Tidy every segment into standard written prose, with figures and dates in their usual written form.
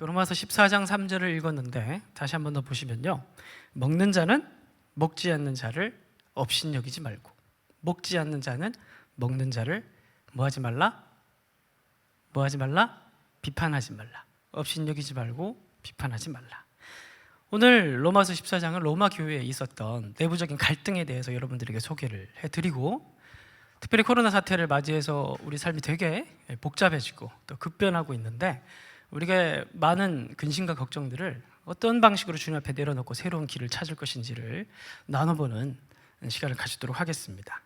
로마서 14장 3절을 읽었는데 다시 한번 더 보시면요, 먹는 자는 먹지 않는 자를 업신여기지 말고, 먹지 않는 자는 먹는 자를 뭐하지 말라? 뭐하지 말라? 비판하지 말라. 업신여기지 말고 비판하지 말라. 오늘 로마서 14장은 로마 교회에 있었던 내부적인 갈등에 대해서 여러분들에게 소개를 해드리고, 특별히 코로나 사태를 맞이해서 우리 삶이 되게 복잡해지고 또 급변하고 있는데, 우리가 많은 근심과 걱정들을 어떤 방식으로 주님 앞에 내려놓고 새로운 길을 찾을 것인지를 나눠보는 시간을 가지도록 하겠습니다.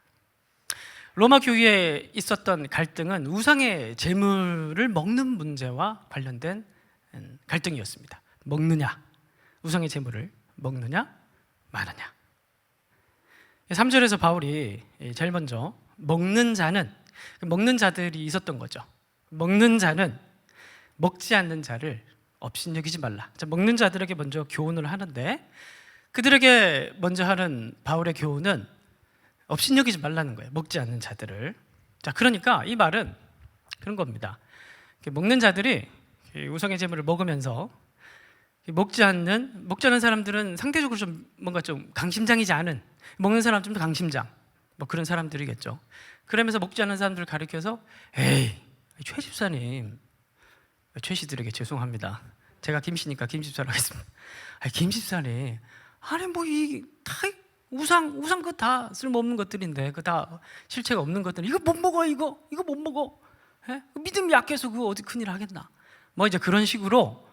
로마 교회에 있었던 갈등은 우상의 제물을 먹는 문제와 관련된 갈등이었습니다. 먹느냐, 우상의 제물을 먹느냐 마느냐. 3절에서 바울이 제일 먼저 먹는 자들이 있었던 거죠. 먹는 자는 먹지 않는 자를 업신여기지 말라. 먹는 자들에게 먼저 교훈을 하는데, 그들에게 먼저 하는 바울의 교훈은 업신여기지 말라는 거예요. 먹지 않는 자들을. 그러니까 이 말은 그런 겁니다. 먹는 자들이 우상의 제물을 먹으면서 먹지 않는 사람들은 상대적으로 좀 뭔가 좀 강심장이지 않은, 먹는 사람 좀 더 강심장, 뭐 그런 사람들이겠죠. 그러면서 먹지 않는 사람들을 가리켜서 에이, 최 집사님, 최 씨들에게 죄송합니다. 제가 김 씨니까 김 집사라고 하겠습니다. 김 집사님, 아니 뭐 이 다 우상 그거 다 쓸모없는 것들인데, 그거 다 실체가 없는 것들, 이거 못 먹어, 이거 못 먹어. 예? 믿음이 약해서 그거 어디 큰일 하겠나? 뭐 이제 그런 식으로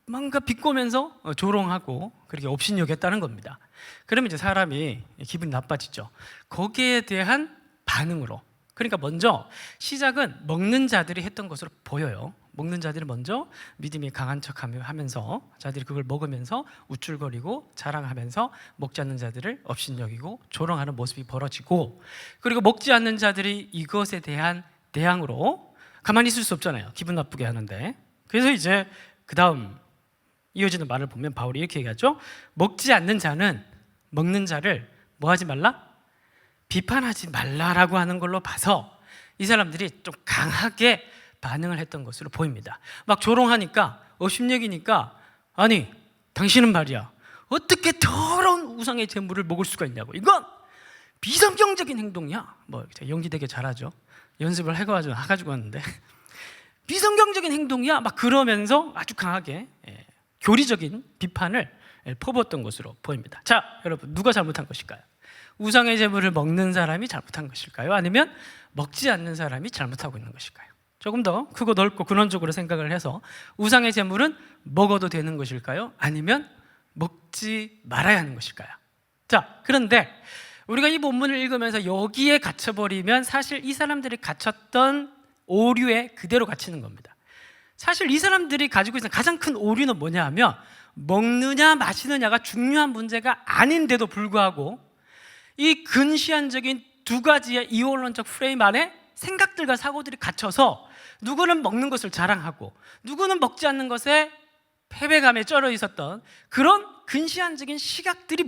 뭔가 비꼬면서 조롱하고 그렇게 업신여겼다는 겁니다. 그러면 이제 사람이 기분이 나빠지죠. 거기에 대한 반응으로. 그러니까 먼저 시작은 먹는 자들이 했던 것으로 보여요. 먹는 자들이 먼저 믿음이 강한 척하면서 자들이 그걸 먹으면서 우쭐거리고 자랑하면서 먹지 않는 자들을 업신여기고 조롱하는 모습이 벌어지고, 그리고 먹지 않는 자들이 이것에 대한 대항으로 가만히 있을 수 없잖아요. 기분 나쁘게 하는데. 그래서 이제 그 다음 이어지는 말을 보면 바울이 이렇게 얘기하죠. 먹지 않는 자는 먹는 자를 뭐 하지 말라? 비판하지 말라라고 하는 걸로 봐서 이 사람들이 좀 강하게 반응을 했던 것으로 보입니다. 막 조롱하니까, 업신여기니까, 아니 당신은 말이야 어떻게 더러운 우상의 제물을 먹을 수가 있냐고, 이건 비성경적인 행동이야. 뭐 연기 되게 잘하죠. 연습을 해가지고 왔는데 비성경적인 행동이야 막 그러면서 아주 강하게 교리적인 비판을 퍼부었던 것으로 보입니다. 자, 여러분, 누가 잘못한 것일까요? 우상의 제물을 먹는 사람이 잘못한 것일까요? 아니면 먹지 않는 사람이 잘못하고 있는 것일까요? 조금 더 크고 넓고 근원적으로 생각을 해서 우상의 제물은 먹어도 되는 것일까요? 아니면 먹지 말아야 하는 것일까요? 자, 그런데 우리가 이 본문을 읽으면서 여기에 갇혀버리면 사실 이 사람들이 갇혔던 오류에 그대로 갇히는 겁니다. 사실 이 사람들이 가지고 있는 가장 큰 오류는 뭐냐 하면, 먹느냐 마시느냐가 중요한 문제가 아닌데도 불구하고 이 근시안적인 두 가지의 이원론적 프레임 안에 생각들과 사고들이 갇혀서 누구는 먹는 것을 자랑하고 누구는 먹지 않는 것에 패배감에 쩔어 있었던 그런 근시안적인 시각들이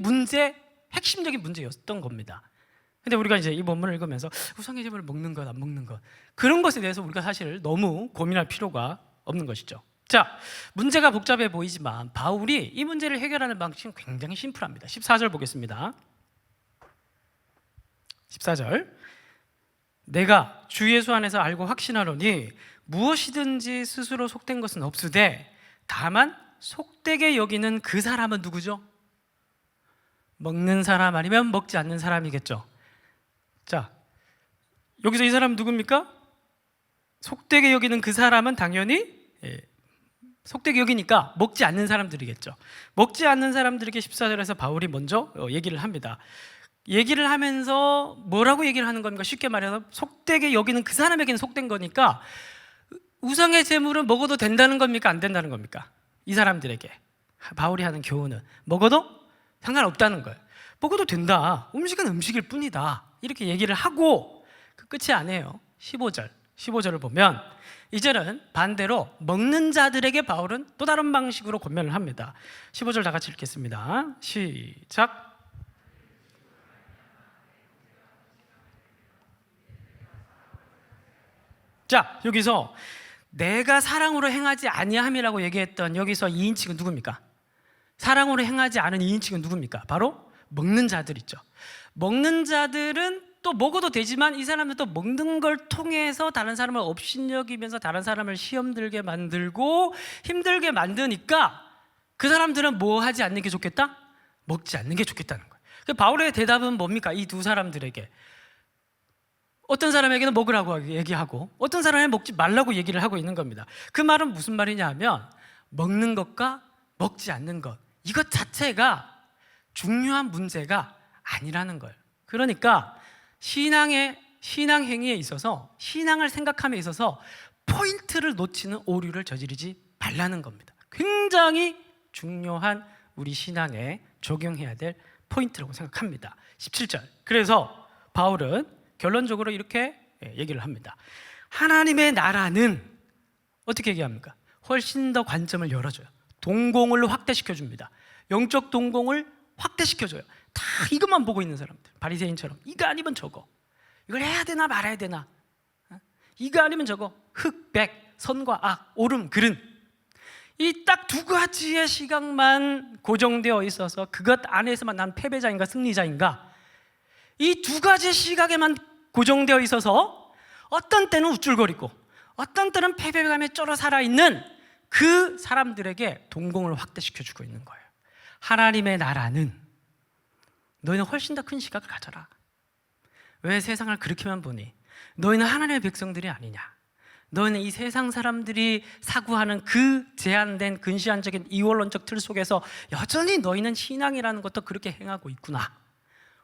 핵심적인 문제였던 겁니다. 근데 우리가 이제 이 본문을 읽으면서 우상의 제물을 먹는 것, 안 먹는 것, 그런 것에 대해서 우리가 사실 너무 고민할 필요가 없는 것이죠. 자, 문제가 복잡해 보이지만 바울이 이 문제를 해결하는 방식은 굉장히 심플합니다. 14절 보겠습니다. 14절, 내가 주 예수 안에서 알고 확신하노니 무엇이든지 스스로 속된 것은 없으되 다만 속되게 여기는 그 사람은 누구죠? 먹는 사람 아니면 먹지 않는 사람이겠죠. 자, 여기서 이 사람은 누굽니까? 속되게 여기는 그 사람은 당연히 속되게 여기니까 먹지 않는 사람들이겠죠. 먹지 않는 사람들에게 14절에서 바울이 먼저 얘기를 합니다. 얘기를 하면서 뭐라고 얘기를 하는 겁니까? 쉽게 말해서 속되게 여기는 그 사람에게는 속된 거니까 우상의 제물은 먹어도 된다는 겁니까? 안 된다는 겁니까? 이 사람들에게 바울이 하는 교훈은 먹어도 상관없다는 거예요. 먹어도 된다. 음식은 음식일 뿐이다. 이렇게 얘기를 하고 그 끝이 아니에요. 15절을 보면 이제는 반대로 먹는 자들에게 바울은 또 다른 방식으로 권면을 합니다. 15절 다 같이 읽겠습니다. 시작. 자, 여기서 내가 사랑으로 행하지 아니함이라고 얘기했던 여기서 2인칭은 누굽니까? 사랑으로 행하지 않은 2인칭은 누굽니까? 바로 먹는 자들 있죠. 먹는 자들은 또 먹어도 되지만 이 사람들도 먹는 걸 통해서 다른 사람을 업신여기면서 다른 사람을 시험 들게 만들고 힘들게 만드니까 그 사람들은 뭐 하지 않는 게 좋겠다? 먹지 않는 게 좋겠다는 거예요. 바울의 대답은 뭡니까? 이 두 사람들에게 어떤 사람에게는 먹으라고 얘기하고 어떤 사람에게는 먹지 말라고 얘기를 하고 있는 겁니다. 그 말은 무슨 말이냐 하면 먹는 것과 먹지 않는 것, 이것 자체가 중요한 문제가 아니라는 거예요. 그러니까 신앙 행위에 있어서, 신앙을 생각함에 있어서 포인트를 놓치는 오류를 저지르지 말라는 겁니다. 굉장히 중요한 우리 신앙에 적용해야 될 포인트라고 생각합니다. 17절. 그래서 바울은 결론적으로 이렇게 얘기를 합니다. 하나님의 나라는 어떻게 얘기합니까? 훨씬 더 관점을 열어줘요. 동공을 확대시켜줍니다. 영적 동공을 확대시켜줘요. 다 이것만 보고 있는 사람들, 바리새인처럼 이거 아니면 저거, 이걸 해야 되나 말아야 되나, 이거 아니면 저거, 흑, 백, 선과 악, 옳음, 그른, 이 딱 두 가지의 시각만 고정되어 있어서 그것 안에서만 난 패배자인가 승리자인가, 이 두 가지 시각에만 고정되어 있어서 어떤 때는 우쭐거리고 어떤 때는 패배감에 쩔어 살아있는 그 사람들에게 동공을 확대시켜주고 있는 거예요. 하나님의 나라는 너희는 훨씬 더 큰 시각을 가져라. 왜 세상을 그렇게만 보니? 너희는 하나님의 백성들이 아니냐? 너희는 이 세상 사람들이 사고하는 그 제한된 근시안적인 이원론적 틀 속에서 여전히 너희는 신앙이라는 것도 그렇게 행하고 있구나.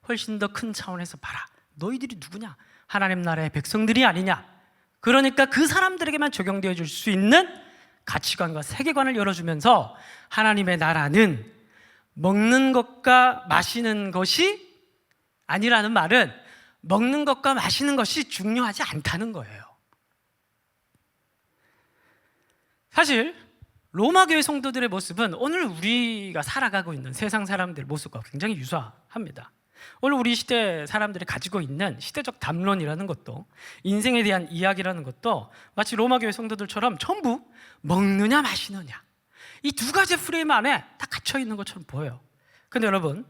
훨씬 더 큰 차원에서 봐라. 너희들이 누구냐? 하나님 나라의 백성들이 아니냐? 그러니까 그 사람들에게만 적용되어 줄 수 있는 가치관과 세계관을 열어주면서 하나님의 나라는 먹는 것과 마시는 것이 아니라는 말은 먹는 것과 마시는 것이 중요하지 않다는 거예요. 사실 로마 교회 성도들의 모습은 오늘 우리가 살아가고 있는 세상 사람들의 모습과 굉장히 유사합니다. 오늘 우리 시대 사람들이 가지고 있는 시대적 담론이라는 것도, 인생에 대한 이야기라는 것도 마치 로마 교회 성도들처럼 전부 먹느냐 마시느냐, 이 두 가지 프레임 안에 다 갇혀 있는 것처럼 보여요. 근데 여러분,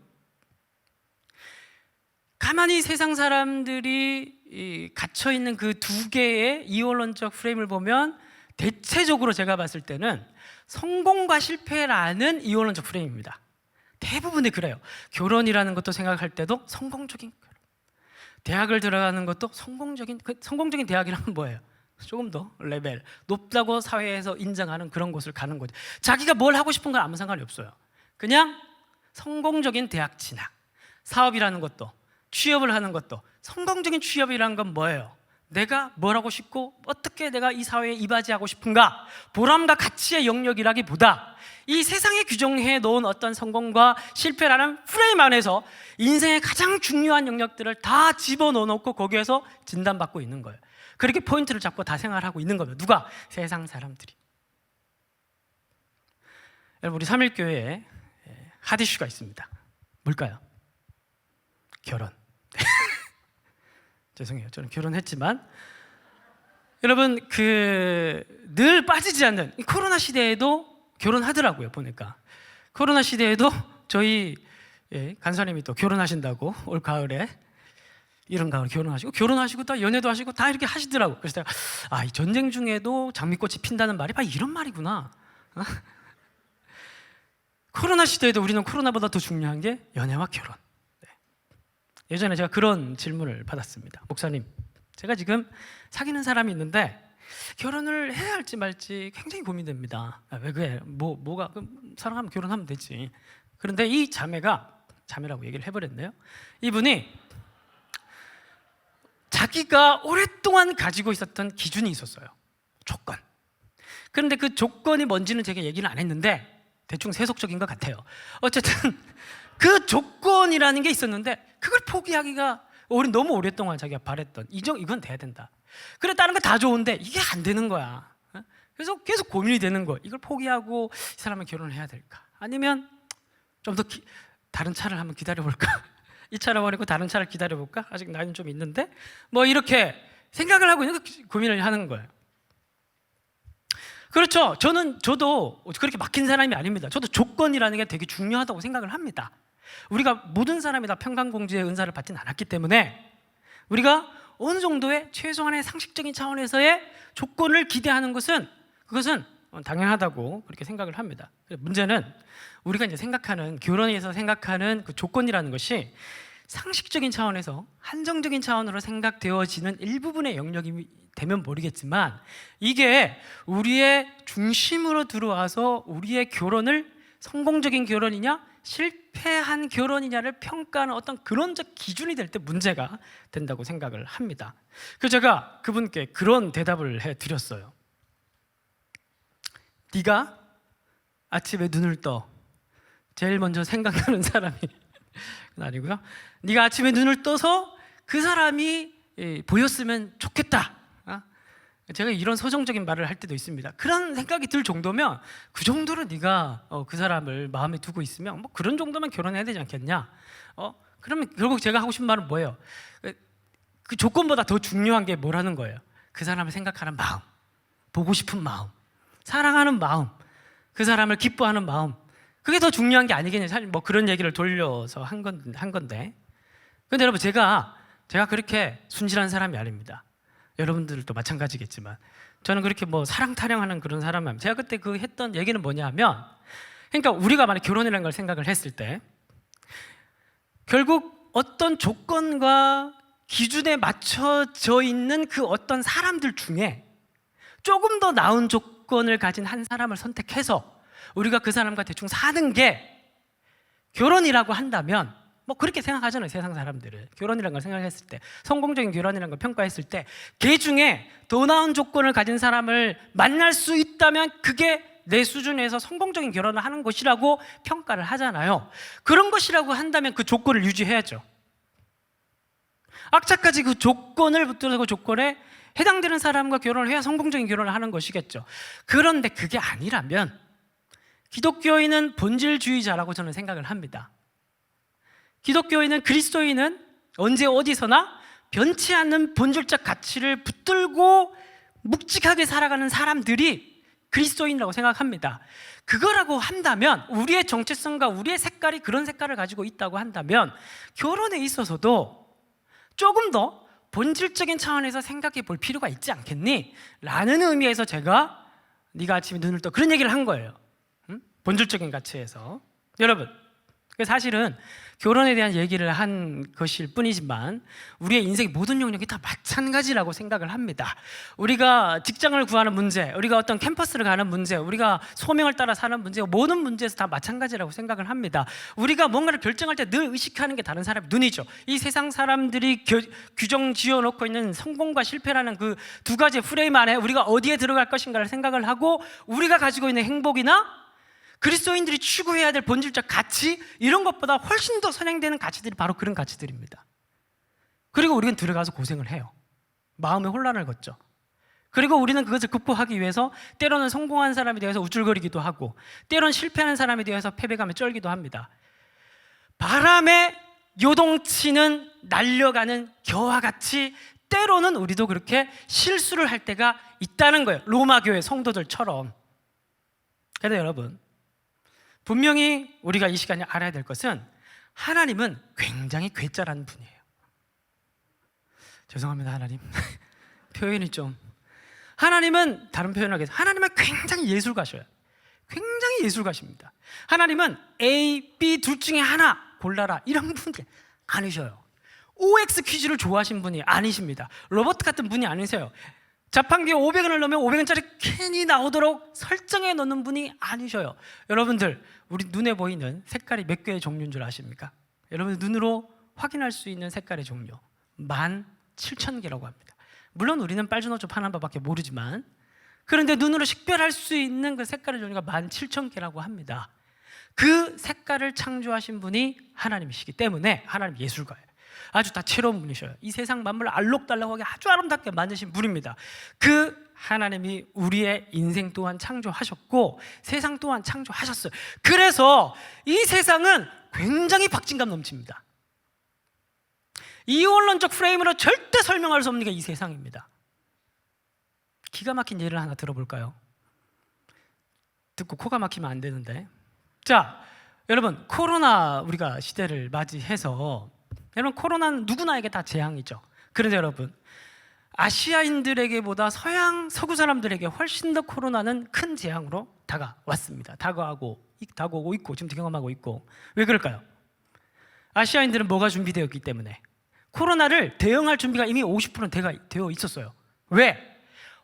가만히 세상 사람들이 갇혀 있는 그 두 개의 이원론적 프레임을 보면 대체적으로 제가 봤을 때는 성공과 실패라는 이원론적 프레임입니다. 대부분이 그래요. 결혼이라는 것도 생각할 때도 성공적인 결혼, 대학을 들어가는 것도 성공적인 대학이라면 뭐예요? 조금 더 레벨 높다고 사회에서 인정하는 그런 곳을 가는 거죠. 자기가 뭘 하고 싶은 건 아무 상관이 없어요. 그냥 성공적인 대학 진학, 사업이라는 것도, 취업을 하는 것도, 성공적인 취업이라는 건 뭐예요? 내가 뭘 하고 싶고 어떻게 내가 이 사회에 이바지하고 싶은가, 보람과 가치의 영역이라기보다 이 세상에 규정해 놓은 어떤 성공과 실패라는 프레임 안에서 인생의 가장 중요한 영역들을 다 집어넣어 놓고 거기에서 진단받고 있는 거예요. 그렇게 포인트를 잡고 다 생활하고 있는 거예요. 누가? 세상 사람들이. 여러분, 우리 삼일교회에 핫 이슈가 있습니다. 뭘까요? 결혼. 죄송해요. 저는 결혼했지만 여러분, 늘 빠지지 않는 이 코로나 시대에도 결혼하더라고요. 보니까 코로나 시대에도 저희 간사님이 또 결혼하신다고, 올 가을에, 이런 가을 결혼하시고 또 연애도 하시고 다 이렇게 하시더라고요. 그래서 내가 이 전쟁 중에도 장미꽃이 핀다는 말이 바로 이런 말이구나. 코로나 시대에도 우리는 코로나보다 더 중요한 게 연애와 결혼. 예전에 제가 그런 질문을 받았습니다. 목사님, 제가 지금 사귀는 사람이 있는데 결혼을 해야 할지 말지 굉장히 고민됩니다. 왜 그래? 뭐가? 사랑하면 결혼하면 되지. 그런데 이 자매라고 얘기를 해버렸네요. 이분이 자기가 오랫동안 가지고 있었던 기준이 있었어요. 조건. 그런데 그 조건이 뭔지는 제가 얘기는 안 했는데 대충 세속적인 것 같아요. 어쨌든 그 조건이라는 게 있었는데 그걸 포기하기가 너무 오랫동안 자기가 바랬던 이건 돼야 된다. 그래, 다른 거 다 좋은데 이게 안 되는 거야. 그래서 계속 고민이 되는 거야. 이걸 포기하고 이 사람은 결혼을 해야 될까? 아니면 좀 더 다른 차를 한번 기다려볼까? 이 차를 버리고 다른 차를 기다려볼까? 아직 나이는 좀 있는데 뭐 이렇게 생각을 하고 있는 고민을 하는 거예요. 그렇죠. 저도 그렇게 막힌 사람이 아닙니다. 저도 조건이라는 게 되게 중요하다고 생각을 합니다. 우리가 모든 사람이 다 평강공주의 은사를 받지는 않았기 때문에 우리가 어느 정도의 최소한의 상식적인 차원에서의 조건을 기대하는 그것은 당연하다고 그렇게 생각을 합니다. 문제는 우리가 이제 생각하는, 결혼에서 생각하는 그 조건이라는 것이 상식적인 차원에서 한정적인 차원으로 생각되어지는 일부분의 영역이 되면 모르겠지만, 이게 우리의 중심으로 들어와서 우리의 결혼을 성공적인 결혼이냐 실패한 결혼이냐를 평가하는 어떤 근원적 기준이 될 때 문제가 된다고 생각을 합니다. 그래서 제가 그분께 그런 대답을 해드렸어요. 네가 아침에 눈을 떠 제일 먼저 생각나는 사람이 그건 아니고요, 네가 아침에 눈을 떠서 그 사람이 보였으면 좋겠다. 제가 이런 서정적인 말을 할 때도 있습니다. 그런 생각이 들 정도면 그 정도로 네가 그 사람을 마음에 두고 있으면 뭐 그런 정도면 결혼해야 되지 않겠냐. 그러면 결국 제가 하고 싶은 말은 뭐예요? 그 조건보다 더 중요한 게 뭐라는 거예요? 그 사람을 생각하는 마음, 보고 싶은 마음, 사랑하는 마음, 그 사람을 기뻐하는 마음, 그게 더 중요한 게 아니겠냐. 사실 뭐 그런 얘기를 돌려서 한 건데, 근데 여러분, 제가 그렇게 순진한 사람이 아닙니다. 여러분들도 마찬가지겠지만 저는 그렇게 뭐 사랑 타령하는 그런 사람이 아닙니다. 제가 그때 했던 얘기는 뭐냐면, 그러니까 우리가 만약 결혼이라는 걸 생각을 했을 때 결국 어떤 조건과 기준에 맞춰져 있는 그 어떤 사람들 중에 조금 더 나은 조건을 가진 한 사람을 선택해서 우리가 그 사람과 대충 사는 게 결혼이라고 한다면, 뭐 그렇게 생각하잖아요. 세상 사람들은 결혼이라는 걸 생각했을 때, 성공적인 결혼이라는 걸 평가했을 때 그 중에 더 나은 조건을 가진 사람을 만날 수 있다면 그게 내 수준에서 성공적인 결혼을 하는 것이라고 평가를 하잖아요. 그런 것이라고 한다면 그 조건을 유지해야죠. 악착같이 그 조건을 붙들고 조건에 해당되는 사람과 결혼을 해야 성공적인 결혼을 하는 것이겠죠. 그런데 그게 아니라면 기독교인은 본질주의자라고 저는 생각을 합니다. 기독교인은, 그리스도인은 언제 어디서나 변치 않는 본질적 가치를 붙들고 묵직하게 살아가는 사람들이 그리스도인이라고 생각합니다. 그거라고 한다면, 우리의 정체성과 우리의 색깔이 그런 색깔을 가지고 있다고 한다면 결혼에 있어서도 조금 더 본질적인 차원에서 생각해 볼 필요가 있지 않겠니? 라는 의미에서 제가 네가 아침에 눈을 떠, 그런 얘기를 한 거예요. 본질적인 가치에서. 여러분, 사실은 결혼에 대한 얘기를 한 것일 뿐이지만 우리의 인생의 모든 영역이 다 마찬가지라고 생각을 합니다. 우리가 직장을 구하는 문제, 우리가 어떤 캠퍼스를 가는 문제, 우리가 소명을 따라 사는 문제, 모든 문제에서 다 마찬가지라고 생각을 합니다. 우리가 뭔가를 결정할 때 늘 의식하는 게 다른 사람의 눈이죠. 이 세상 사람들이 규정 지어놓고 있는 성공과 실패라는 그 두 가지 프레임 안에 우리가 어디에 들어갈 것인가를 생각을 하고, 우리가 가지고 있는 행복이나 그리스도인들이 추구해야 될 본질적 가치, 이런 것보다 훨씬 더 선행되는 가치들이 바로 그런 가치들입니다. 그리고 우리는 들어가서 고생을 해요. 마음의 혼란을 걷죠. 그리고 우리는 그것을 극복하기 위해서 때로는 성공한 사람에 대해서 우쭐거리기도 하고, 때로는 실패하는 사람에 대해서 패배감에 쩔기도 합니다. 바람에 요동치는 날려가는 겨와 같이 때로는 우리도 그렇게 실수를 할 때가 있다는 거예요. 로마 교회 성도들처럼. 그런데 여러분, 분명히 우리가 이 시간에 알아야 될 것은 하나님은 굉장히 괴짜라는 분이에요. 죄송합니다, 하나님. 표현이 좀. 하나님은, 다른 표현을 하겠습니다. 하나님은 굉장히 예술가셔요. 굉장히 예술가십니다. 하나님은 A, B 둘 중에 하나 골라라, 이런 분이 아니셔요. OX 퀴즈를 좋아하시는 분이 아니십니다. 로버트 같은 분이 아니세요. 자판기에 500원을 넣으면 500원짜리 캔이 나오도록 설정해 놓는 분이 아니셔요. 여러분들, 우리 눈에 보이는 색깔이 몇 개의 종류인 줄 아십니까? 여러분 눈으로 확인할 수 있는 색깔의 종류 17,000개라고 합니다. 물론 우리는 빨주노초 파남바밖에 모르지만, 그런데 눈으로 식별할 수 있는 그 색깔의 종류가 17,000개라고 합니다. 그 색깔을 창조하신 분이 하나님이시기 때문에 하나님 예술가예요. 아주 다채로운 분이셔요. 이 세상 만물을 알록달록하게 아주 아름답게 만드신 분입니다. 그 하나님이 우리의 인생 또한 창조하셨고 세상 또한 창조하셨어요. 그래서 이 세상은 굉장히 박진감 넘칩니다. 이원론적 프레임으로 절대 설명할 수 없는 게 이 세상입니다. 기가 막힌 예를 하나 들어볼까요? 듣고 코가 막히면 안 되는데. 자, 여러분, 코로나 우리가 시대를 맞이해서 여러분, 코로나는 누구나에게 다 재앙이죠. 그런데 여러분, 아시아인들에게보다 서구 사람들에게 훨씬 더 코로나는 큰 재앙으로 다가왔습니다. 다가오고 있고 지금 경험하고 있고. 왜 그럴까요? 아시아인들은 뭐가 준비되었기 때문에 코로나를 대응할 준비가 이미 50%는 되어 있었어요. 왜?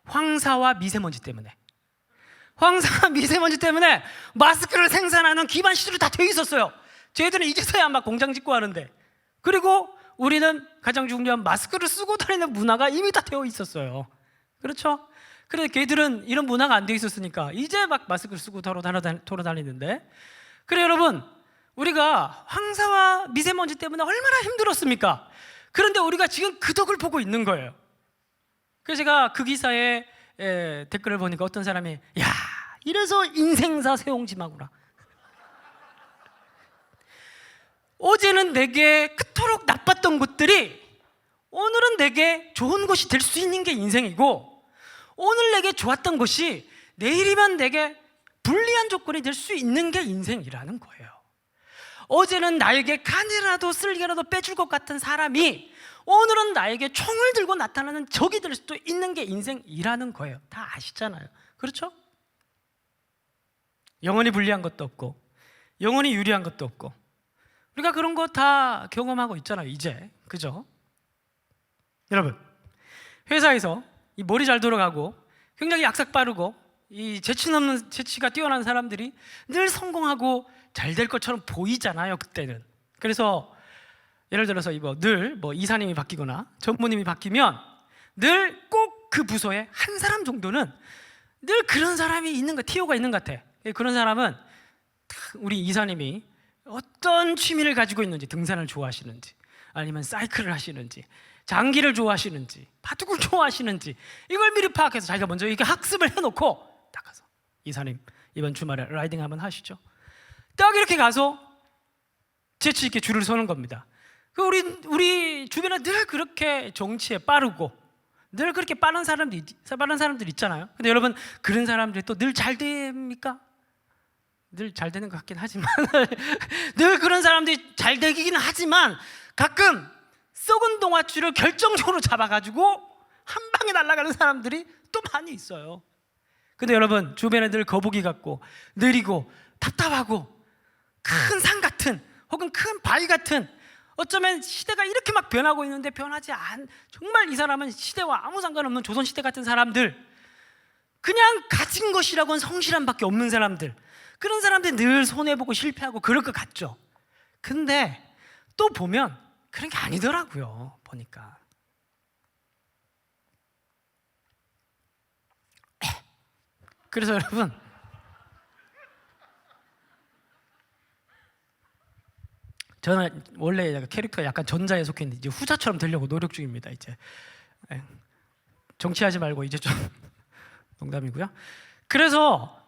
황사와 미세먼지 때문에. 황사와 미세먼지 때문에 마스크를 생산하는 기반 시설이 다 되어 있었어요. 저희들은 이제서야 막 공장 짓고 하는데, 그리고 우리는 가장 중요한 마스크를 쓰고 다니는 문화가 이미 다 되어 있었어요. 그렇죠? 그런데 걔들은 이런 문화가 안 되어 있었으니까 이제 막 마스크를 쓰고 돌아다니는데, 그래 여러분, 우리가 황사와 미세먼지 때문에 얼마나 힘들었습니까? 그런데 우리가 지금 그 덕을 보고 있는 거예요. 그래서 제가 그 기사에 댓글을 보니까 어떤 사람이, 야, 이래서 인생사 세옹지마구나. 어제는 내게 그토록 나빴던 것들이 오늘은 내게 좋은 것이 될 수 있는 게 인생이고, 오늘 내게 좋았던 것이 내일이면 내게 불리한 조건이 될 수 있는 게 인생이라는 거예요. 어제는 나에게 간이라도 쓸개라도 빼줄 것 같은 사람이 오늘은 나에게 총을 들고 나타나는 적이 될 수도 있는 게 인생이라는 거예요. 다 아시잖아요. 그렇죠? 영원히 불리한 것도 없고 영원히 유리한 것도 없고, 우리가 그런 거 다 경험하고 있잖아요, 이제. 그죠? 여러분, 회사에서 이 머리 잘 돌아가고 굉장히 약삭 빠르고 이 재치가 뛰어난 사람들이 늘 성공하고 잘 될 것처럼 보이잖아요, 그때는. 그래서 예를 들어서 늘 이사님이 바뀌거나 전무님이 바뀌면 늘 꼭 그 부서에 한 사람 정도는 늘 그런 사람이 있는 거, TO가 있는 것 같아. 그런 사람은 우리 이사님이 어떤 취미를 가지고 있는지, 등산을 좋아하시는지 아니면 사이클을 하시는지, 장기를 좋아하시는지, 바둑을 좋아하시는지, 이걸 미리 파악해서 자기가 먼저 이렇게 학습을 해놓고 딱 가서, 이사님 이번 주말에 라이딩 한번 하시죠. 딱 이렇게 가서 재치 있게 줄을 서는 겁니다. 우리 주변에 늘 그렇게 정치에 빠르고 늘 그렇게 빠른 사람들 있잖아요. 근데 여러분, 그런 사람들이 또 늘 잘 됩니까? 늘 잘 되는 것 같긴 하지만 늘 그런 사람들이 잘 되긴 하지만 가끔 썩은 동아줄을 결정적으로 잡아가지고 한 방에 날아가는 사람들이 또 많이 있어요. 근데 여러분, 주변에 늘 거북이 같고 느리고 답답하고 큰 산 같은 혹은 큰 바위 같은, 어쩌면 시대가 이렇게 막 변하고 있는데 정말 이 사람은 시대와 아무 상관없는 조선시대 같은 사람들, 그냥 가진 것이라고는 성실함밖에 없는 사람들, 그런 사람들이 늘 손해보고 실패하고 그럴 것 같죠. 근데 또 보면 그런 게 아니더라고요, 보니까. 그래서 여러분, 저는 원래 캐릭터가 약간 전자에 속해 있는데 이제 후자처럼 되려고 노력 중입니다. 이제 정치하지 말고 이제 좀 농담이고요. 그래서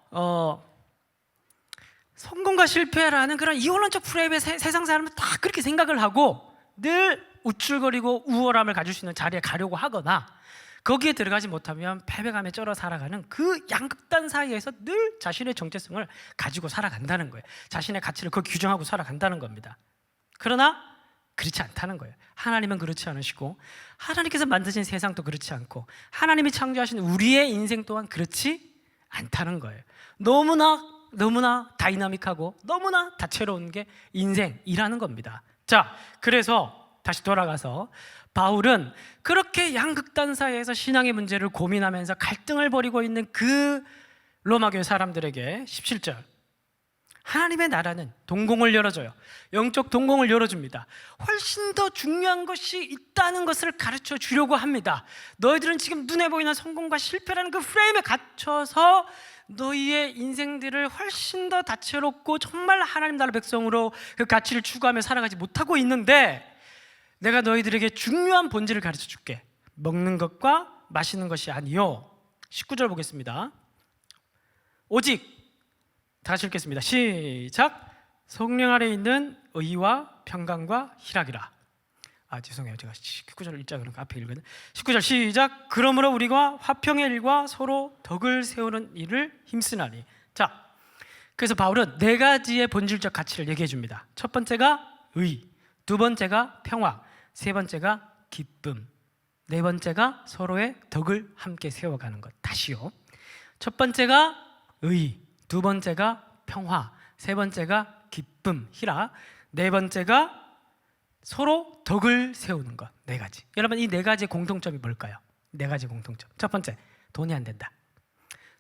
성공과 실패라는 그런 이원론적 프레임의 세상 사람은 다 그렇게 생각을 하고 늘 우쭐거리고 우월함을 가질 수 있는 자리에 가려고 하거나, 거기에 들어가지 못하면 패배감에 쩔어 살아가는 그 양극단 사이에서 늘 자신의 정체성을 가지고 살아간다는 거예요. 자신의 가치를 그걸 규정하고 살아간다는 겁니다. 그러나 그렇지 않다는 거예요. 하나님은 그렇지 않으시고 하나님께서 만드신 세상도 그렇지 않고 하나님이 창조하신 우리의 인생 또한 그렇지 않다는 거예요. 너무나 다이나믹하고 너무나 다채로운 게 인생이라는 겁니다. 자, 그래서 다시 돌아가서 바울은 그렇게 양극단 사이에서 신앙의 문제를 고민하면서 갈등을 벌이고 있는 그 로마교회 사람들에게 17절, 하나님의 나라는 동공을 열어줘요. 영적 동공을 열어줍니다. 훨씬 더 중요한 것이 있다는 것을 가르쳐 주려고 합니다. 너희들은 지금 눈에 보이는 성공과 실패라는 그 프레임에 갇혀서 너희의 인생들을 훨씬 더 다채롭고 정말 하나님 나라 백성으로 그 가치를 추구하며 살아가지 못하고 있는데, 내가 너희들에게 중요한 본질을 가르쳐 줄게. 먹는 것과 마시는 것이 아니요. 19절 보겠습니다. 오직, 다 같이 읽겠습니다. 시작. 성령 아래 있는 의와 평강과 희락이라. 죄송해요, 제가 19절 읽자 그러니까 앞에 읽었네. 19절 시작. 그러므로 우리가 화평의 일과 서로 덕을 세우는 일을 힘쓰나니. 자, 그래서 바울은 네 가지의 본질적 가치를 얘기해 줍니다. 첫 번째가 의, 두 번째가 평화, 세 번째가 기쁨, 네 번째가 서로의 덕을 함께 세워가는 것. 다시요. 첫 번째가 의, 두 번째가 평화, 세 번째가 기쁨, 희라, 네 번째가 서로 덕을 세우는 것. 네 가지. 여러분, 이 네 가지의 공통점이 뭘까요? 네 가지 공통점. 첫 번째, 돈이 안 된다.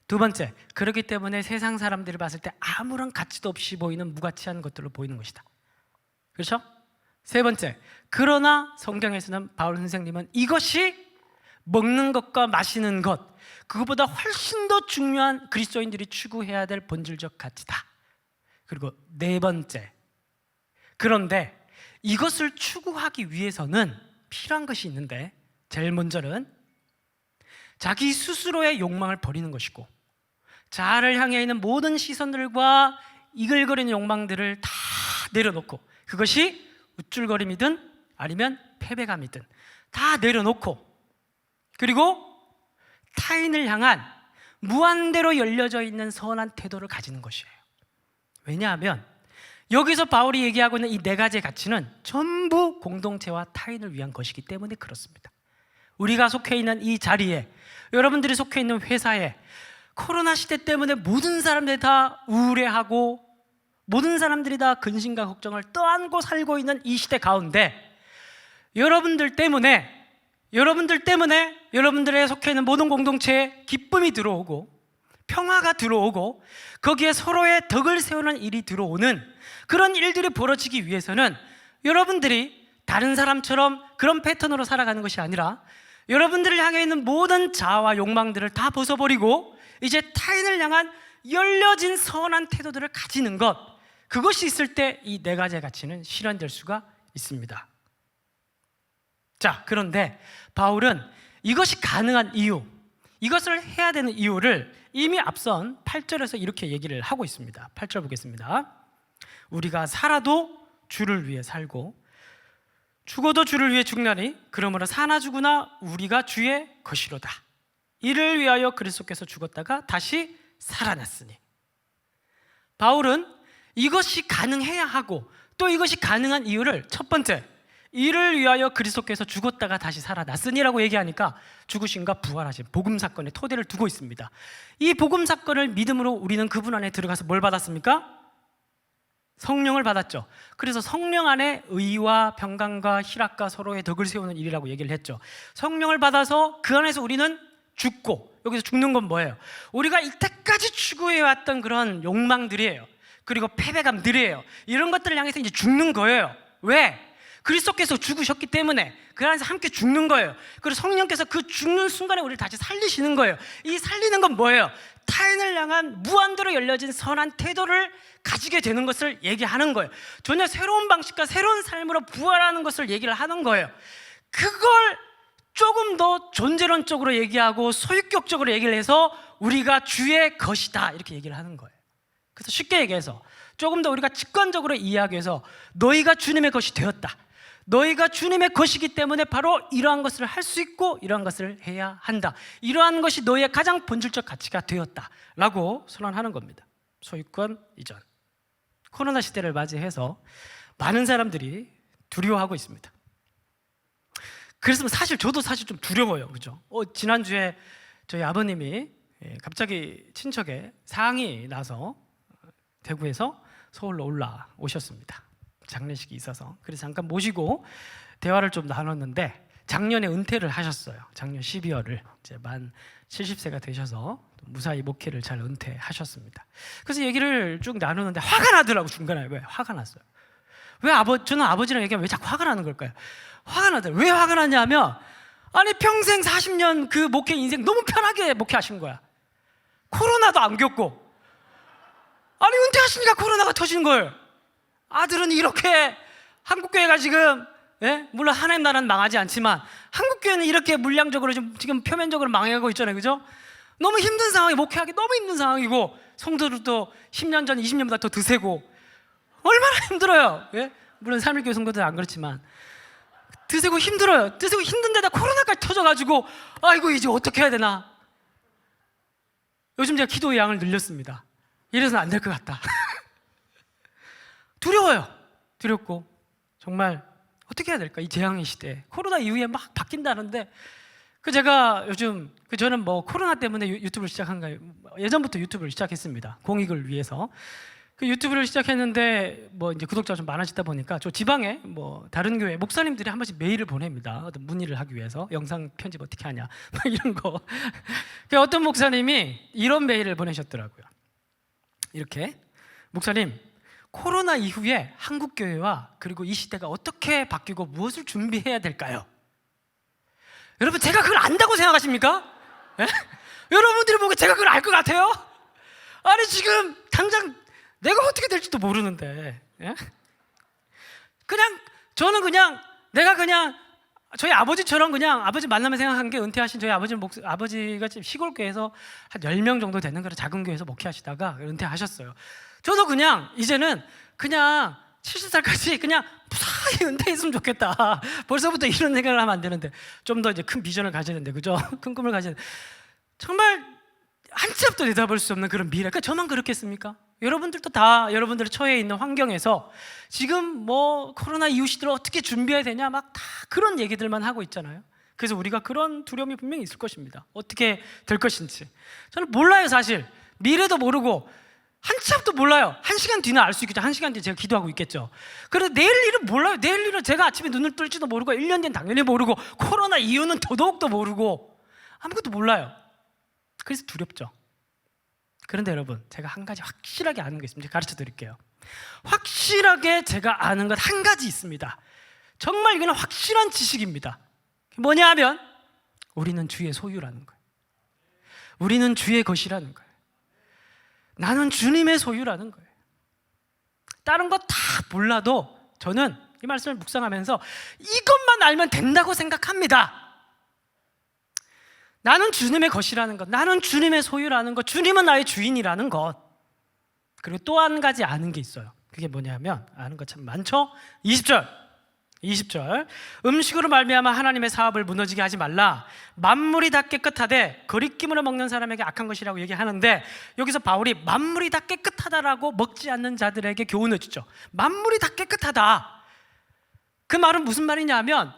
두 번째, 그렇기 때문에 세상 사람들이 봤을 때 아무런 가치도 없이 보이는 무가치한 것들로 보이는 것이다. 그렇죠? 세 번째, 그러나 성경에서는 바울 선생님은 이것이 먹는 것과 마시는 것, 그것보다 훨씬 더 중요한 그리스도인들이 추구해야 될 본질적 가치다. 그리고 네 번째, 그런데 이것을 추구하기 위해서는 필요한 것이 있는데, 제일 먼저는 자기 스스로의 욕망을 버리는 것이고, 자아를 향해 있는 모든 시선들과 이글거리는 욕망들을 다 내려놓고, 그것이 우쭐거림이든 아니면 패배감이든 다 내려놓고, 그리고 타인을 향한 무한대로 열려져 있는 선한 태도를 가지는 것이에요. 왜냐하면 여기서 바울이 얘기하고 있는 이 네 가지의 가치는 전부 공동체와 타인을 위한 것이기 때문에 그렇습니다. 우리가 속해 있는 이 자리에, 여러분들이 속해 있는 회사에, 코로나 시대 때문에 모든 사람들이 다 우울해하고 모든 사람들이 다 근심과 걱정을 떠안고 살고 있는 이 시대 가운데, 여러분들 때문에 여러분들의 속해 있는 모든 공동체에 기쁨이 들어오고 평화가 들어오고 거기에 서로의 덕을 세우는 일이 들어오는 그런 일들이 벌어지기 위해서는 여러분들이 다른 사람처럼 그런 패턴으로 살아가는 것이 아니라 여러분들을 향해 있는 모든 자아와 욕망들을 다 벗어버리고 이제 타인을 향한 열려진 선한 태도들을 가지는 것, 그것이 있을 때 이 네 가지의 가치는 실현될 수가 있습니다. 자, 그런데 바울은 이것이 가능한 이유, 이것을 해야 되는 이유를 이미 앞선 8절에서 이렇게 얘기를 하고 있습니다. 8절 보겠습니다. 우리가 살아도 주를 위해 살고 죽어도 주를 위해 죽나니 그러므로 사나 죽으나 우리가 주의 것이로다. 이를 위하여 그리스도께서 죽었다가 다시 살아났으니. 바울은 이것이 가능해야 하고 또 이것이 가능한 이유를 첫 번째, 이를 위하여 그리스도께서 죽었다가 다시 살아났으니라고 얘기하니까 죽으심과 부활하신 복음 사건의 토대를 두고 있습니다. 이 복음 사건을 믿음으로 우리는 그분 안에 들어가서 뭘 받았습니까? 성령을 받았죠. 그래서 성령 안에 의와 평강과 희락과 서로의 덕을 세우는 일이라고 얘기를 했죠. 성령을 받아서 그 안에서 우리는 죽고, 여기서 죽는 건 뭐예요? 우리가 이때까지 추구해왔던 그런 욕망들이에요. 그리고 패배감들이에요. 이런 것들을 향해서 이제 죽는 거예요. 왜? 그리스도께서 죽으셨기 때문에 그 안에서 함께 죽는 거예요. 그리고 성령께서 그 죽는 순간에 우리를 다시 살리시는 거예요. 이 살리는 건 뭐예요? 타인을 향한 무한대로 열려진 선한 태도를 가지게 되는 것을 얘기하는 거예요. 전혀 새로운 방식과 새로운 삶으로 부활하는 것을 얘기를 하는 거예요. 그걸 조금 더 존재론적으로 얘기하고 소유격적으로 얘기를 해서 우리가 주의 것이다 이렇게 얘기를 하는 거예요. 그래서 쉽게 얘기해서 조금 더 우리가 직관적으로 이해하기 위해서 너희가 주님의 것이 되었다, 너희가 주님의 것이기 때문에 바로 이러한 것을 할 수 있고 이러한 것을 해야 한다, 이러한 것이 너희의 가장 본질적 가치가 되었다라고 선언하는 겁니다. 소유권 이전. 코로나 시대를 맞이해서 많은 사람들이 두려워하고 있습니다. 그래서 사실 저도 좀 두려워요. 그죠? 지난주에 저희 아버님이 갑자기 친척에 상이 나서 대구에서 서울로 올라오셨습니다. 장례식이 있어서. 그래서 잠깐 모시고 대화를 좀 나눴는데 작년에 은퇴를 하셨어요. 작년 12월을 이제 만 70세가 되셔서 무사히 목회를 잘 은퇴하셨습니다. 그래서 얘기를 쭉 나누는데 화가 나더라고. 중간에. 왜? 화가 났어요. 저는 아버지랑 얘기하면 왜 자꾸 화가 나는 걸까요? 화가 나더라고요. 왜 화가 나냐면 아니 평생 40년 그 목회 인생 너무 편하게 목회하신 거야. 코로나도 안 겪고. 아니 은퇴하시니까 코로나가 터지는 거예요. 아들은 이렇게 한국교회가 지금 물론 하나님 나라는 망하지 않지만 한국교회는 이렇게 물량적으로 지금 표면적으로 망해가고 있잖아요. 그죠? 너무 힘든 상황이, 목회하기 너무 힘든 상황이고 성도들도 10년 전 20년보다 더 드세고 얼마나 힘들어요. 물론 삼일교회 성도들은 안 그렇지만 드세고 힘들어요. 드세고 힘든데다 코로나까지 터져가지고 아이고 이제 어떻게 해야 되나. 요즘 제가 기도의 양을 늘렸습니다. 이래서는 안 될 것 같다. 두려워요. 두렵고 정말 어떻게 해야 될까? 이 재앙의 시대에 코로나 이후에 막 바뀐다는데 제가 요즘 저는 뭐 코로나 때문에 유튜브를 시작한 거예요. 예전부터 유튜브를 시작했습니다. 공익을 위해서. 유튜브를 시작했는데 뭐 이제 구독자가 좀 많아지다 보니까 저 지방에 뭐 다른 교회 목사님들이 한 번씩 메일을 보냅니다. 어떤 문의를 하기 위해서 영상 편집 어떻게 하냐 막 이런 거. 어떤 목사님이 이런 메일을 보내셨더라고요. 이렇게 목사님, 코로나 이후에 한국 교회와 그리고 이 시대가 어떻게 바뀌고 무엇을 준비해야 될까요? 여러분, 제가 그걸 안다고 생각하십니까? 예? 여러분들이 보고 제가 그걸 알 것 같아요? 아니 지금 당장 내가 어떻게 될지도 모르는데, 예? 저는 내가 저희 아버지처럼 아버지 만나면 생각한 게, 은퇴하신 저희 아버지가 지금 시골 교회에서 한 10명 정도 되는 그런 작은 교회에서 목회하시다가 은퇴하셨어요. 저도 이제는 70살까지 무사히 은퇴했으면 좋겠다. 벌써부터 이런 생각을 하면 안 되는데, 좀 더 이제 큰 비전을 가져야 되는데, 그죠? 큰 꿈을 가져야 되는데, 정말 한 치 앞도 내다볼 수 없는 그런 미래. 저만 그렇겠습니까? 여러분들도 다 여러분들의 처해 있는 환경에서 지금 뭐 코로나 이후 시대를 어떻게 준비해야 되냐 막 다 그런 얘기들만 하고 있잖아요. 그래서 우리가 그런 두려움이 분명히 있을 것입니다. 어떻게 될 것인지 저는 몰라요. 사실 미래도 모르고 한 치 앞도 몰라요. 1시간 뒤는 알 수 있겠죠. 1시간 뒤에 제가 기도하고 있겠죠. 그래서 내일 일은 몰라요. 내일 일은 제가 아침에 눈을 뜰지도 모르고 1년 뒤는 당연히 모르고 코로나 이후는 더더욱더 모르고 아무것도 몰라요. 그래서 두렵죠. 그런데 여러분, 제가 한 가지 확실하게 아는 게 있습니다. 가르쳐 드릴게요. 확실하게 제가 아는 것 한 가지 있습니다. 정말 이거는 확실한 지식입니다. 뭐냐 하면 우리는 주의 소유라는 거예요. 우리는 주의 것이라는 거예요. 나는 주님의 소유라는 거예요. 다른 거 다 몰라도 저는 이 말씀을 묵상하면서 이것만 알면 된다고 생각합니다. 나는 주님의 것이라는 것, 나는 주님의 소유라는 것, 주님은 나의 주인이라는 것. 그리고 또 한 가지 아는 게 있어요. 그게 뭐냐면, 아는 것 참 많죠? 20절 음식으로 말미암아 하나님의 사업을 무너지게 하지 말라. 만물이 다 깨끗하되 거리낌으로 먹는 사람에게 악한 것이라고 얘기하는데, 여기서 바울이 만물이 다 깨끗하다라고 먹지 않는 자들에게 교훈을 주죠. 만물이 다 깨끗하다. 그 말은 무슨 말이냐 하면,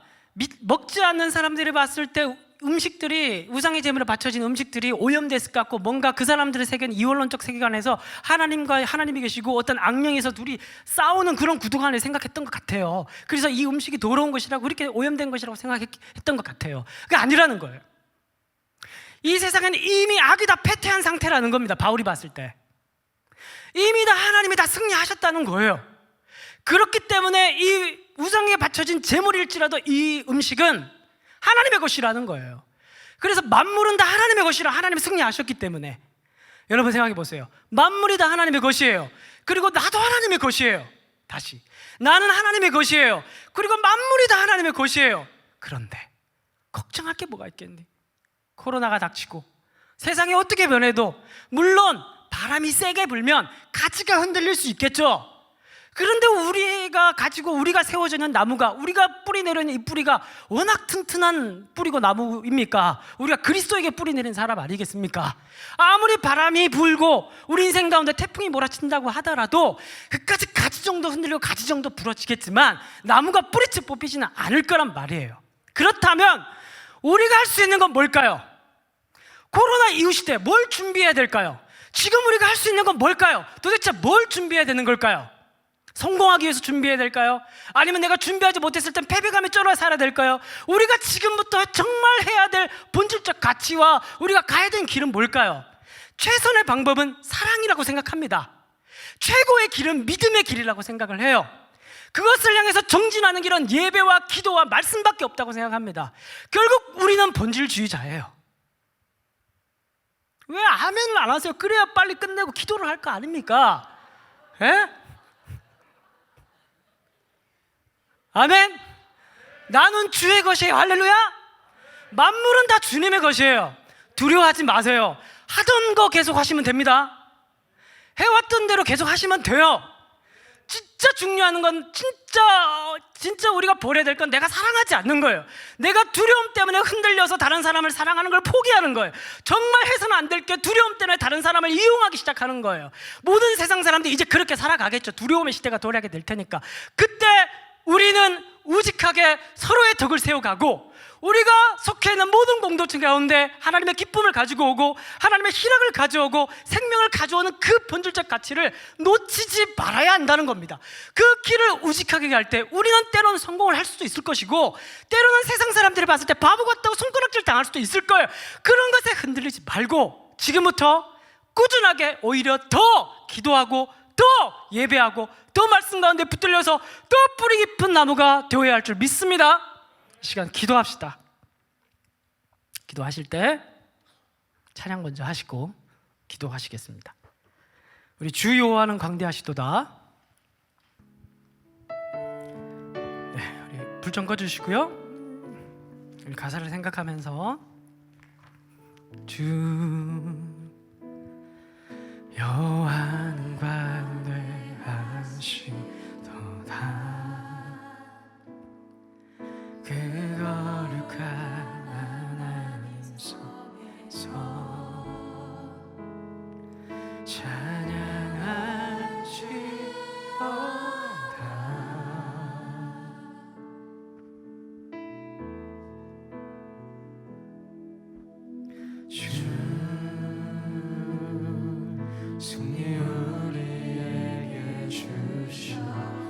먹지 않는 사람들이 봤을 때 음식들이, 우상의 제물에 바쳐진 음식들이 오염됐을 것 같고, 뭔가 그 사람들의 세계는 이원론적 세계관에서 하나님이 계시고 어떤 악령에서 둘이 싸우는 그런 구도가 안에 생각했던 것 같아요. 그래서 이 음식이 더러운 것이라고, 이렇게 오염된 것이라고 생각했던 것 같아요. 그게 아니라는 거예요. 이 세상에는 이미 악이 다 패퇴한 상태라는 겁니다. 바울이 봤을 때 이미 다 하나님이 다 승리하셨다는 거예요. 그렇기 때문에 이 우상에 바쳐진 제물일지라도 이 음식은 하나님의 것이라는 거예요. 그래서 만물은 다 하나님의 것이라, 하나님이 승리하셨기 때문에. 여러분 생각해 보세요. 만물이 다 하나님의 것이에요. 그리고 나도 하나님의 것이에요. 다시, 나는 하나님의 것이에요. 그리고 만물이 다 하나님의 것이에요. 그런데 걱정할 게 뭐가 있겠니? 코로나가 닥치고 세상이 어떻게 변해도, 물론 바람이 세게 불면 가지가 흔들릴 수 있겠죠. 그런데 우리가 세워져 있는 나무가, 우리가 뿌리 내리는 이 뿌리가 워낙 튼튼한 뿌리고 나무입니까? 우리가 그리스도에게 뿌리 내린 사람 아니겠습니까? 아무리 바람이 불고 우리 인생 가운데 태풍이 몰아친다고 하더라도 그까지 가지 정도 흔들리고 가지 정도 부러지겠지만 나무가 뿌리채 뽑히지는 않을 거란 말이에요. 그렇다면 우리가 할 수 있는 건 뭘까요? 코로나 이후 시대 뭘 준비해야 될까요? 지금 우리가 할 수 있는 건 뭘까요? 도대체 뭘 준비해야 되는 걸까요? 성공하기 위해서 준비해야 될까요? 아니면 내가 준비하지 못했을 땐 패배감에 쩔어 살아야 될까요? 우리가 지금부터 정말 해야 될 본질적 가치와 우리가 가야 되는 길은 뭘까요? 최선의 방법은 사랑이라고 생각합니다. 최고의 길은 믿음의 길이라고 생각을 해요. 그것을 향해서 정진하는 길은 예배와 기도와 말씀밖에 없다고 생각합니다. 결국 우리는 본질주의자예요. 왜 아멘을 안 하세요? 그래야 빨리 끝내고 기도를 할 거 아닙니까? 에? 아멘? 나는 주의 것이에요. 할렐루야? 만물은 다 주님의 것이에요. 두려워하지 마세요. 하던 거 계속 하시면 됩니다. 해왔던 대로 계속 하시면 돼요. 진짜 중요한 건 진짜 우리가 버려야 될 건 내가 사랑하지 않는 거예요. 내가 두려움 때문에 흔들려서 다른 사람을 사랑하는 걸 포기하는 거예요. 정말 해서는 안 될 게 두려움 때문에 다른 사람을 이용하기 시작하는 거예요. 모든 세상 사람들이 이제 그렇게 살아가겠죠. 두려움의 시대가 도래하게 될 테니까. 그때 우리는 우직하게 서로의 덕을 세워가고, 우리가 속해 있는 모든 공동체 가운데 하나님의 기쁨을 가지고 오고 하나님의 희락을 가져오고 생명을 가져오는 그 본질적 가치를 놓치지 말아야 한다는 겁니다. 그 길을 우직하게 갈 때 우리는 때로는 성공을 할 수도 있을 것이고, 때로는 세상 사람들이 봤을 때 바보 같다고 손가락질 당할 수도 있을 거예요. 그런 것에 흔들리지 말고 지금부터 꾸준하게 오히려 더 기도하고 더 예배하고 더 말씀 가운데 붙들려서 더 뿌리 깊은 나무가 되어야 할 줄 믿습니다. 이 시간 기도합시다. 기도하실 때 찬양 먼저 하시고 기도하시겠습니다. 우리 주 여호와는 광대하시도다. 네, 우리 불 좀 꺼주시고요. 우리 가사를 생각하면서 주 여호와는 광대하시도다. 그 거룩한 하나님 속에서 찬양하시도다. 주 승리 우리에게 주시도다.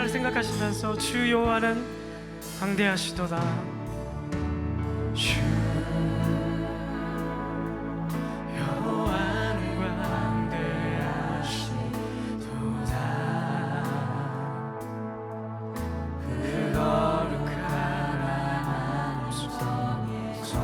생각하시면서 주 여호와는 광대하시도다. 주 여호와는 광대하시도다. 그 거룩한 하나님 속에서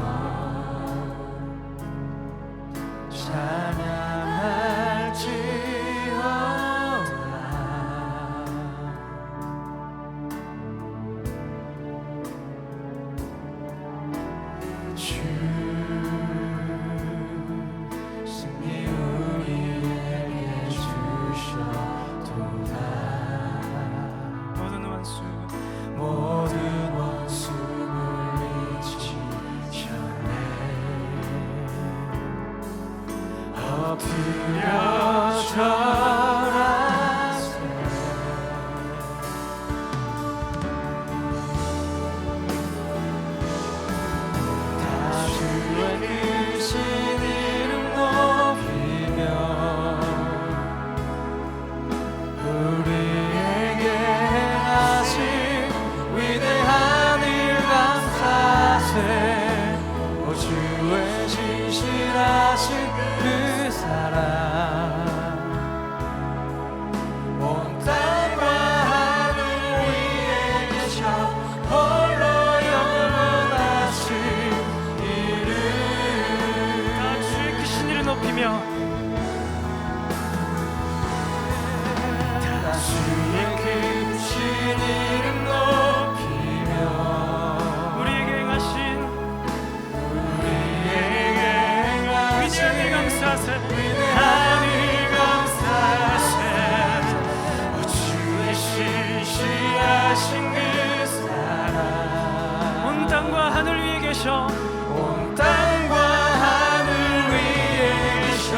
온 땅과 하늘 위에 계셔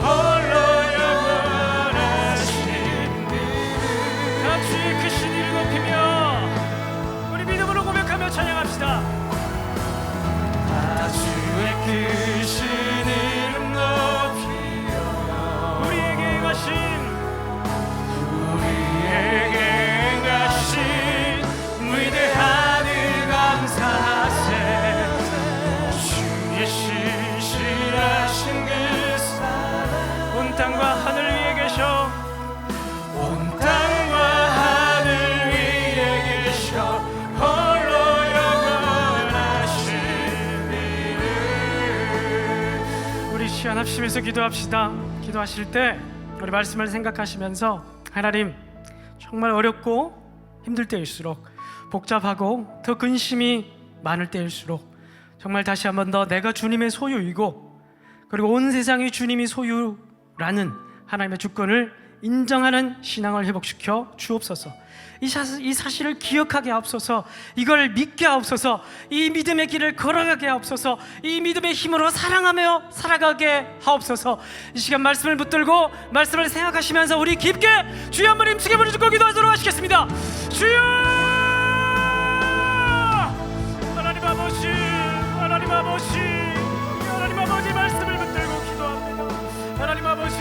홀로 영원하신 그 주의 크신 이를 높이며 우리 시간 합심해서 기도합시다. 기도하실 때 우리 말씀을 생각하시면서 하나님, 정말 어렵고 힘들 때일수록, 복잡하고 더 근심이 많을 때일수록 정말 다시 한 번 더 내가 주님의 소유이고, 그리고 온 세상이 주님이 소유라는 하나님의 주권을 인정하는 신앙을 회복시켜 주옵소서. 이 사실을 기억하게 하옵소서. 이걸 믿게 하옵소서. 이 믿음의 길을 걸어가게 하옵소서. 이 믿음의 힘으로 사랑하며 살아가게 하옵소서. 이 시간 말씀을 붙들고 말씀을 생각하시면서 우리 깊게 주여 한번 힘쓰게 부르짖고 기도하도록 하시겠습니다. 주여! 하나님 아버지, 하나님 아버지, 하나님 아버지, 말씀을 붙들고 기도합니다. 하나님 아버지,